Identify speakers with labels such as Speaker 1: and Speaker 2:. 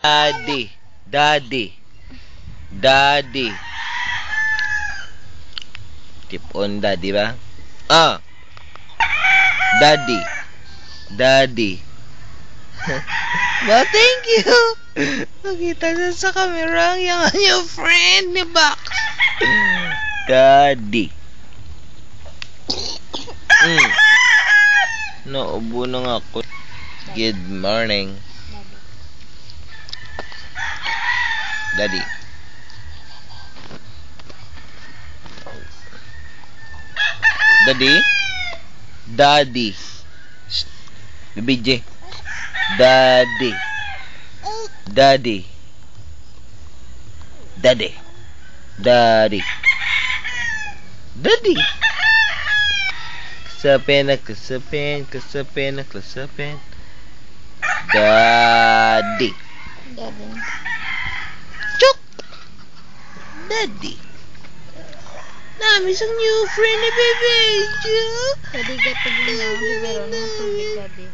Speaker 1: Daddy. Daddy. Daddy. Tip on daddy ba? Ah. Daddy. Daddy. Ba, thank you. Nakita na sa camera yung friend ni Box. Daddy. Naubo na nga ako. Good morning. Daddy. Daddy? Daddy. Shh. BJ. Daddy. Daddy. Daddy. Daddy. Daddy. Kasapin na kasapin. Kasapin na kasapin. Daddy.
Speaker 2: Daddy.
Speaker 1: Chok! Daddy. Nami isang new friend ni Bebe. Chok!
Speaker 2: Daddy, gatag lang ako. Pero ano, tubig, daddy.